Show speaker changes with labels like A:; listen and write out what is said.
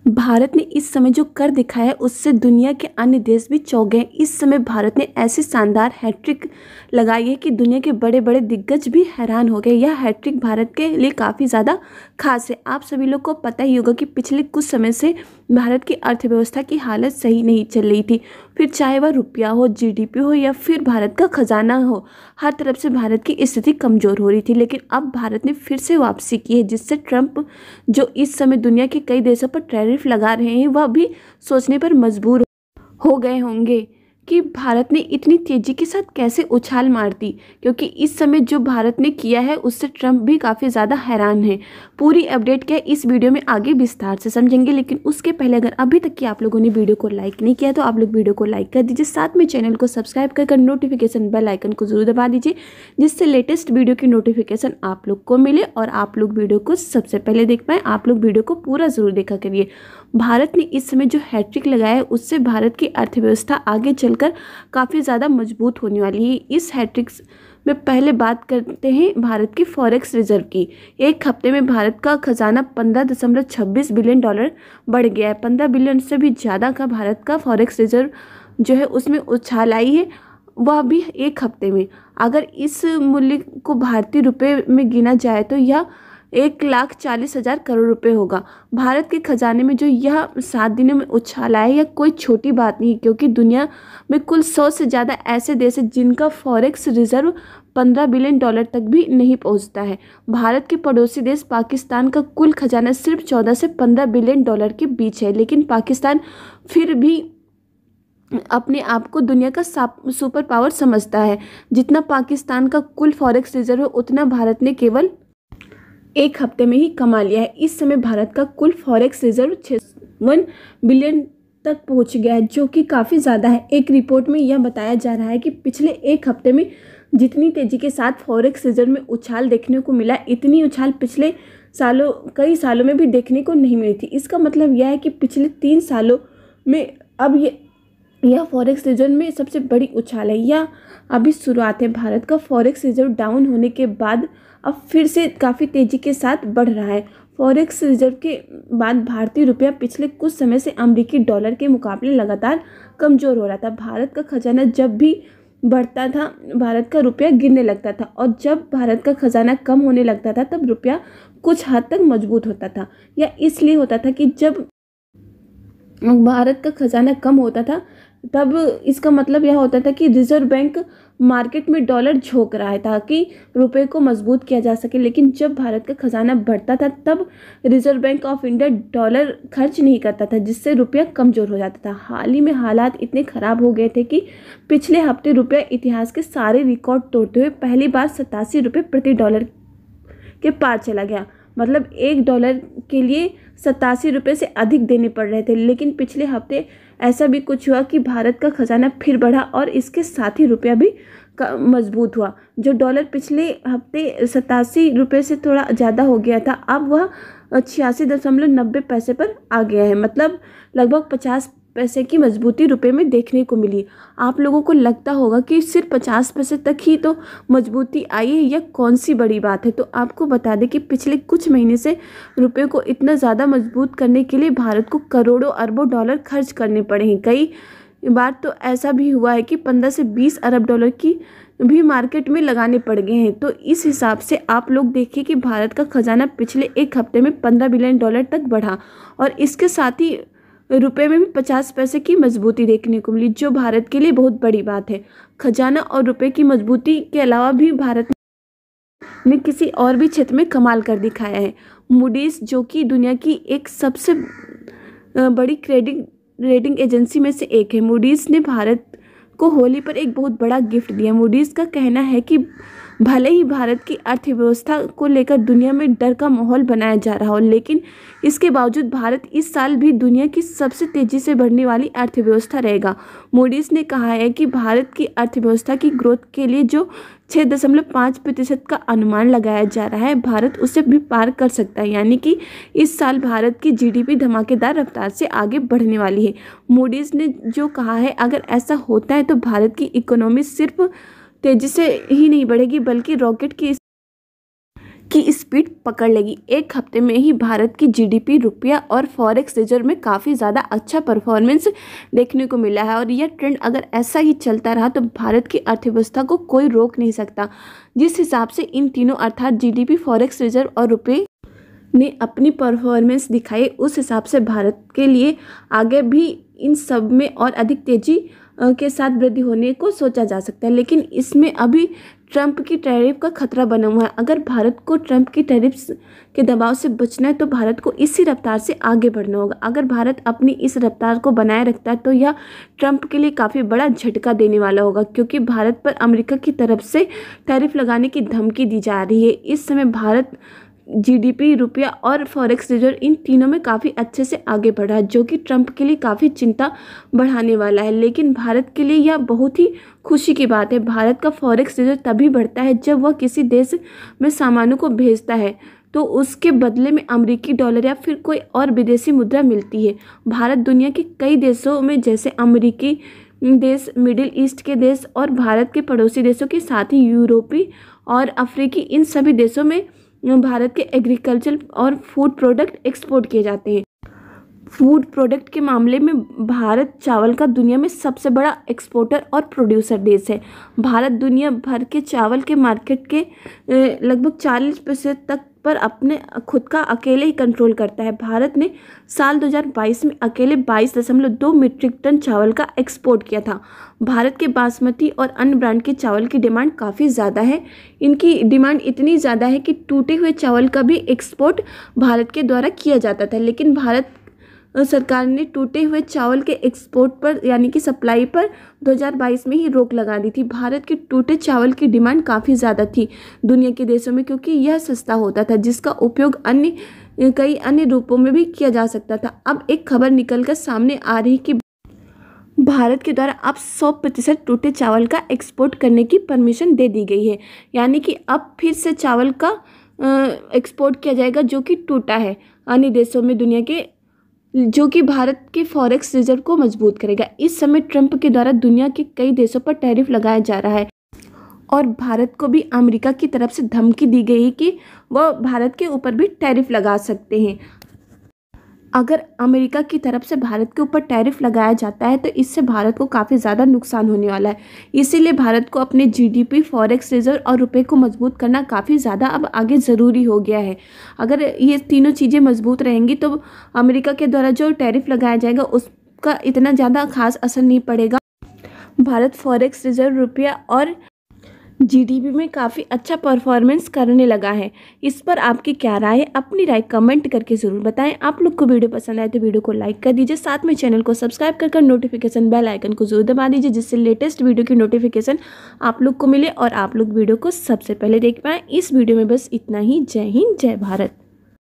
A: भारत ने इस समय जो कर दिखाया है उससे दुनिया के अन्य देश भी चौंक गए। इस समय भारत ने ऐसी शानदार हैट्रिक लगाई है कि दुनिया के बड़े बड़े दिग्गज भी हैरान हो गए। यह हैट्रिक भारत के लिए काफ़ी ज़्यादा खास है। आप सभी लोग को पता ही होगा कि पिछले कुछ समय से भारत की अर्थव्यवस्था की हालत सही नहीं चल रही थी। फिर चाहे वह रुपया हो, जीडीपी हो या फिर भारत का खजाना हो, हर तरफ से भारत की स्थिति कमज़ोर हो रही थी। लेकिन अब भारत ने फिर से वापसी की है, जिससे ट्रंप जो इस समय दुनिया के कई देशों पर टैरिफ लगा रहे हैं वह भी सोचने पर मजबूर हो गए होंगे कि भारत ने इतनी तेजी के साथ कैसे उछाल मार दी, क्योंकि इस समय जो भारत ने किया है उससे ट्रंप भी काफ़ी ज़्यादा हैरान है। पूरी अपडेट क्या है इस वीडियो में आगे विस्तार से समझेंगे, लेकिन उसके पहले अगर अभी तक कि आप लोगों ने वीडियो को लाइक नहीं किया तो आप लोग वीडियो को लाइक कर दीजिए, साथ में चैनल को सब्सक्राइब कर नोटिफिकेशन बेल आइकन को जरूर दबा दीजिए, जिससे लेटेस्ट वीडियो की नोटिफिकेशन आप लोग को मिले और आप लोग वीडियो को सबसे पहले देख पाएँ। आप लोग वीडियो को पूरा ज़रूर देखा करिए। भारत ने इस समय जो हैट्रिक लगाया है उससे भारत की अर्थव्यवस्था आगे चलकर काफ़ी ज़्यादा मजबूत होने वाली है। इस हैट्रिक में पहले बात करते हैं भारत की फॉरेक्स रिजर्व की। एक हफ्ते में भारत का खजाना 15.26 बिलियन डॉलर बढ़ गया है। 15 बिलियन से भी ज़्यादा का भारत का फॉरेक्स रिजर्व जो है उसमें उछाल आई है, वह भी एक हफ्ते में। अगर इस मूल्य को भारतीय रुपये में गिना जाए तो यह 1,40,000 करोड़ रुपए होगा। भारत के खजाने में जो यह 7 दिनों में उछाल आया, यह कोई छोटी बात नहीं, क्योंकि दुनिया में कुल 100 से ज़्यादा ऐसे देश हैं जिनका फॉरेक्स रिजर्व 15 बिलियन डॉलर तक भी नहीं पहुंचता है। भारत के पड़ोसी देश पाकिस्तान का कुल खजाना सिर्फ 14 से 15 बिलियन डॉलर के बीच है, लेकिन पाकिस्तान फिर भी अपने आप को दुनिया का सुपर पावर समझता है। जितना पाकिस्तान का कुल फॉरेक्स रिजर्व है उतना भारत ने केवल एक हफ्ते में ही कमा लिया है। इस समय भारत का कुल फॉरेक्स रिजर्व 61 बिलियन तक पहुंच गया है, जो कि काफ़ी ज़्यादा है। एक रिपोर्ट में यह बताया जा रहा है कि पिछले एक हफ्ते में जितनी तेज़ी के साथ फॉरेक्स रिजर्व में उछाल देखने को मिला, इतनी उछाल पिछले कई सालों में भी देखने को नहीं मिली थी। इसका मतलब यह है कि पिछले 3 सालों में अब यह फॉरेक्स रिजर्व में सबसे बड़ी उछाल है। यह अभी शुरुआत है। भारत का फॉरेक्स रिजर्व डाउन होने के बाद अब फिर से काफ़ी तेज़ी के साथ बढ़ रहा है। फॉरेक्स रिजर्व के बाद भारतीय रुपया पिछले कुछ समय से अमेरिकी डॉलर के मुकाबले लगातार कमज़ोर हो रहा था। भारत का खजाना जब भी बढ़ता था भारत का रुपया गिरने लगता था, और जब भारत का खजाना कम होने लगता था तब रुपया कुछ हद तक मजबूत होता था। यह इसलिए होता था कि जब भारत का खजाना कम होता था तब इसका मतलब यह होता था कि रिजर्व बैंक मार्केट में डॉलर झोंक रहा है ताकि रुपए को मजबूत किया जा सके। लेकिन जब भारत का खजाना बढ़ता था तब reserve bank of India dollar खर्च नहीं करता था, जिससे रुपया कमज़ोर हो जाता था। हाल ही में हालात इतने ख़राब हो गए थे कि पिछले हफ्ते रुपया इतिहास के सारे रिकॉर्ड तोड़ते हुए पहली बार 87 रुपये प्रति डॉलर के पार चला गया। मतलब $1 के लिए 87 रुपये से अधिक देने पड़ रहे थे। लेकिन पिछले हफ्ते ऐसा भी कुछ हुआ कि भारत का खजाना फिर बढ़ा और इसके साथ ही रुपया भी मजबूत हुआ। जो डॉलर पिछले हफ्ते 87 रुपये से थोड़ा ज़्यादा हो गया था, अब वह 86.90 पैसे पर आ गया है। मतलब लगभग 50 पैसे की मजबूती रुपए में देखने को मिली। आप लोगों को लगता होगा कि सिर्फ 50 पैसे तक ही तो मजबूती आई है, यह कौन सी बड़ी बात है। तो आपको बता दें कि पिछले कुछ महीने से रुपए को इतना ज़्यादा मजबूत करने के लिए भारत को करोड़ों अरबों डॉलर खर्च करने पड़े हैं। कई बार तो ऐसा भी हुआ है कि 15 से 20 अरब डॉलर की भी मार्केट में लगाने पड़ गए हैं। तो इस हिसाब से आप लोग देखिए कि भारत का खजाना पिछले एक हफ्ते में 15 बिलियन डॉलर तक बढ़ा, और इसके साथ ही रुपए में भी 50 पैसे की मजबूती देखने को मिली, जो भारत के लिए बहुत बड़ी बात है। खजाना और रुपए की मजबूती के अलावा भी भारत ने किसी और भी क्षेत्र में कमाल कर दिखाया है। मूडीज, जो कि दुनिया की एक सबसे बड़ी क्रेडिट रेटिंग एजेंसी में से एक है, मूडीज ने भारत को होली पर एक बहुत बड़ा गिफ्ट दिया। मूडीज का कहना है कि भले ही भारत की अर्थव्यवस्था को लेकर दुनिया में डर का माहौल बनाया जा रहा हो, लेकिन इसके बावजूद भारत इस साल भी दुनिया की सबसे तेज़ी से बढ़ने वाली अर्थव्यवस्था रहेगा। मूडीज ने कहा है कि भारत की अर्थव्यवस्था की ग्रोथ के लिए जो 6.5% का अनुमान लगाया जा रहा है, भारत उसे भी पार कर सकता है। यानी कि इस साल भारत की जीडीपी धमाकेदार रफ्तार से आगे बढ़ने वाली है। मूडीज ने जो कहा है, अगर ऐसा होता है तो भारत की इकोनॉमी सिर्फ तेजी से ही नहीं बढ़ेगी बल्कि रॉकेट की की स्पीड पकड़ लेगी। एक हफ्ते में ही भारत की जीडीपी, रुपया और फॉरेक्स रिजर्व में काफ़ी ज़्यादा अच्छा परफॉर्मेंस देखने को मिला है और यह ट्रेंड अगर ऐसा ही चलता रहा तो भारत की अर्थव्यवस्था को कोई रोक नहीं सकता। जिस हिसाब से इन तीनों अर्थात जीडीपी, फॉरेक्स रिजर्व और रुपये ने अपनी परफॉर्मेंस दिखाई, उस हिसाब से भारत के लिए आगे भी इन सब में और अधिक तेज़ी के साथ वृद्धि होने को सोचा जा सकता है। लेकिन इसमें अभी ट्रंप की टैरिफ का खतरा बना हुआ है। अगर भारत को ट्रंप की टैरिफ्स के दबाव से बचना है तो भारत को इसी रफ्तार से आगे बढ़ना होगा। अगर भारत अपनी इस रफ्तार को बनाए रखता है तो यह ट्रंप के लिए काफ़ी बड़ा झटका देने वाला होगा, क्योंकि भारत पर अमेरिका की तरफ से टैरिफ लगाने की धमकी दी जा रही है। इस समय भारत जीडीपी, रुपया और फॉरेक्स रिजर्व इन तीनों में काफ़ी अच्छे से आगे बढ़ा है, जो कि ट्रंप के लिए काफ़ी चिंता बढ़ाने वाला है। लेकिन भारत के लिए यह बहुत ही खुशी की बात है। भारत का फॉरेक्स रिजर्व तभी बढ़ता है जब वह किसी देश में सामानों को भेजता है तो उसके बदले में अमेरिकी डॉलर या फिर कोई और विदेशी मुद्रा मिलती है। भारत दुनिया के कई देशों में जैसे अमेरिकी देश, मिडिल ईस्ट के देश और भारत के पड़ोसी देशों के साथ ही यूरोपीय और अफ्रीकी, इन सभी देशों में भारत के एग्रीकल्चर और फूड प्रोडक्ट एक्सपोर्ट किए जाते हैं। फूड प्रोडक्ट के मामले में भारत चावल का दुनिया में सबसे बड़ा एक्सपोर्टर और प्रोड्यूसर देश है। भारत दुनिया भर के चावल के मार्केट के लगभग 40% तक पर अपने खुद का अकेले ही कंट्रोल करता है। भारत ने साल 2022 में अकेले 22.2 मीट्रिक टन चावल का एक्सपोर्ट किया था। भारत के बासमती और अन्य ब्रांड के चावल की डिमांड काफ़ी ज़्यादा है। इनकी डिमांड इतनी ज़्यादा है कि टूटे हुए चावल का भी एक्सपोर्ट भारत के द्वारा किया जाता था, लेकिन भारत सरकार ने टूटे हुए चावल के एक्सपोर्ट पर यानी कि सप्लाई पर 2022 में ही रोक लगा दी थी। भारत के टूटे चावल की डिमांड काफ़ी ज़्यादा थी दुनिया के देशों में, क्योंकि यह सस्ता होता था जिसका उपयोग कई अन्य रूपों में भी किया जा सकता था। अब एक खबर निकलकर सामने आ रही कि भारत के द्वारा अब 100% टूटे चावल का एक्सपोर्ट करने की परमिशन दे दी गई है, यानी कि अब फिर से चावल का एक्सपोर्ट किया जाएगा जो कि टूटा है अन्य देशों में दुनिया के, जो कि भारत के फॉरेक्स रिजर्व को मजबूत करेगा। इस समय ट्रंप के द्वारा दुनिया के कई देशों पर टैरिफ लगाया जा रहा है और भारत को भी अमेरिका की तरफ से धमकी दी गई है कि वह भारत के ऊपर भी टैरिफ लगा सकते हैं। अगर अमेरिका की तरफ से भारत के ऊपर टैरिफ लगाया जाता है तो इससे भारत को काफ़ी ज़्यादा नुकसान होने वाला है। इसीलिए भारत को अपने जीडीपी, फॉरेक्स रिजर्व और रुपए को मजबूत करना काफ़ी ज़्यादा अब आगे ज़रूरी हो गया है। अगर ये तीनों चीज़ें मजबूत रहेंगी तो अमेरिका के द्वारा जो टैरिफ लगाया जाएगा उसका इतना ज़्यादा खास असर नहीं पड़ेगा। भारत फॉरेक्स रिजर्व, रुपया और जीडीपी में काफ़ी अच्छा परफॉर्मेंस करने लगा है। इस पर आपकी क्या राय है? अपनी राय कमेंट करके ज़रूर बताएं। आप लोग को वीडियो पसंद आए तो वीडियो को लाइक कर दीजिए, साथ में चैनल को सब्सक्राइब कर नोटिफिकेशन बेल आइकन को जरूर दबा दीजिए, जिससे लेटेस्ट वीडियो की नोटिफिकेशन आप लोग को मिले और आप लोग वीडियो को सबसे पहले देख पाएँ। इस वीडियो में बस इतना ही। जय हिंद, जय भारत।